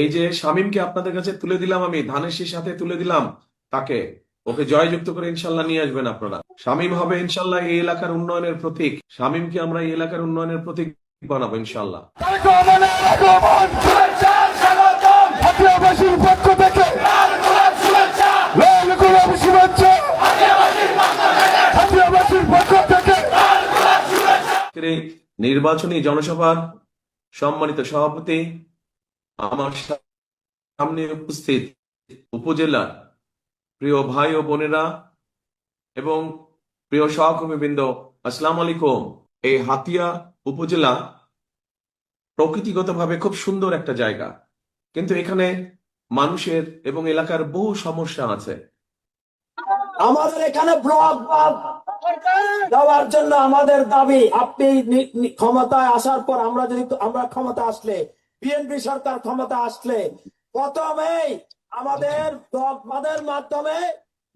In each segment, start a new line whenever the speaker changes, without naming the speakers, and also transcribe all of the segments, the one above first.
এই যে শামীমকে আপনাদের কাছে তুলে দিলাম, আমি ধানের শীষ হাতে তুলে দিলাম, তাকে ওকে জয়যুক্ত করে ইনশাল্লাহ নিয়ে আসবেন আপনারা। শামীম হবে ইনশাল্লাহ এই এলাকার উন্নয়নের প্রতীক। শামীমকে আমরা এই এলাকার উন্নয়নের প্রতীক বানাবো ইনশাল্লাহ।
পক্ষ থেকে
নির্বাচনী জনসভার সম্মানিত সভাপতি, আমার সামনে উপস্থিত উপজেলার প্রিয় ভাই ও বোনেরা এবং প্রিয় সহকর্মীবৃন্দ, আসসালামু আলাইকুম। এই হাতিয়া উপজেলা প্রকৃতিগতভাবে খুব সুন্দর একটা জায়গা, কিন্তু এখানে মানুষের এবং এলাকার বহু সমস্যা আছে।
আমাদের এখানে ব্লক দেওয়ার জন্য আমাদের দাবি, আপনি ক্ষমতায় আসার পর আমরা ক্ষমতা আসলে, বিএনপি সরকার ক্ষমতা আসলে প্রথমেই আমাদের ব্লক বাঁধের মাধ্যমে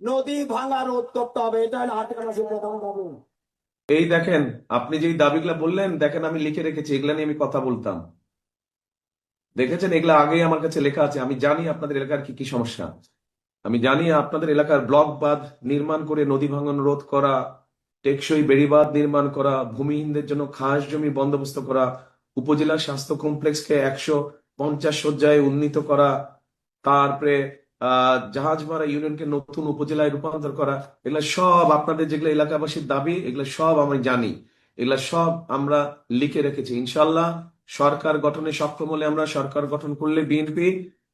নদী ভাঙা রোধ করতে হবে। এটা হলো প্রথম দাবি।
এই দেখেন, আপনি যেই দাবিগুলা বললেন, দেখেন আমি লিখে রেখেছি, এগুলা নিয়ে আমি কথা বলতাম। দেখেছেন, এগুলা আগেই আমার কাছে লেখা আছে। আমি জানি আপনাদের এলাকার কি কি সমস্যা, আমি জানি আপনাদের এলাকার ব্লক বাঁধ নির্মাণ করে নদী ভাঙন রোধ করা, টেকসই বেড়িবাঁধ নির্মাণ করা, ভূমিহীনদের জন্য খাস জমি বন্দোবস্ত করা, উপজেলা স্বাস্থ্য কমপ্লেক্সকে 150 শয্যায় উন্নীত করা, তারপরে জাহাজমারা ইউনিয়নকে নতুন উপজেলায় রূপান্তর করা, এগুলা সব আপনাদের যেগুলো এলাকাবাসীর দাবি, এগুলো সব আমি জানি, এগুলা সব আমরা লিখে রেখেছি। ইনশাল্লাহ সরকার গঠনে সক্ষম হলে, আমরা সরকার গঠন করলে বিএনপি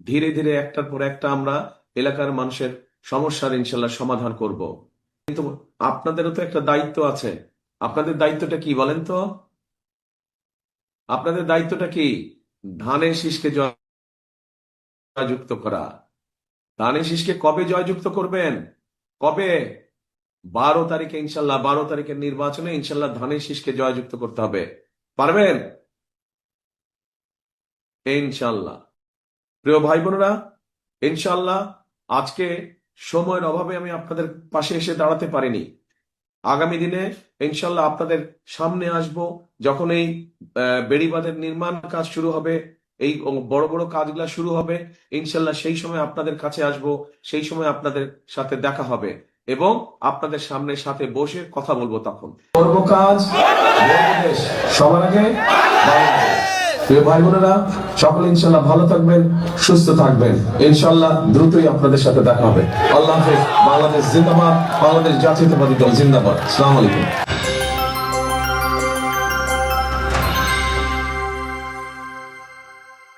ধীরে ধীরে একটার পর একটা আমরা এলাকার মানুষের সমস্যার ইনশাল্লাহ সমাধান করব। কিন্তু আপনাদেরও তো একটা দায়িত্ব আছে। আপনাদের দায়িত্বটা কি বলেন তো? আপনাদের দায়িত্বটা কি? ধানের শীষকে জয়যুক্ত করা। ধানের শীষকে কবে জয়যুক্ত করবেন? কবে? 12 তারিখে ইনশাল্লাহ, 12 তারিখের নির্বাচনে ইনশাল্লাহ ধানের শীষকে জয়যুক্ত করতে হবে। পারবেন ইনশাল্লাহ? প্রিয় ভাই বোনেরা, ইনশাল্লাহ আজকে সময়ের অভাবে আমি আপনাদের পাশে এসে দাঁড়াতে পারিনি। আগামী দিনে ইনশাল্লাহ আপনাদের সামনে আসব, যখন এই বেড়িবাঁধের নির্মাণ কাজ শুরু হবে, এই বড় বড় কাজগুলা শুরু হবে, ইনশাল্লাহ সেই সময় আপনাদের কাছে আসব, সেই সময় আপনাদের সাথে দেখা হবে এবং আপনাদের সাথে বসে কথা বলবো। তখন করব কাজ, সবার আগে প্রিয় ভাই বোনেরা, সকলে ইনশাল্লাহ ভালো থাকবেন, সুস্থ থাকবেন। ইনশাল্লাহ দ্রুতই আপনাদের সাথে দেখা হবে। আল্লাহ হাফেজ। বাংলাদেশ জিন্দাবাদ। বাংলাদেশ জাতীয়তাবাদী দল জিন্দাবাদ। আসসালামু আলাইকুম।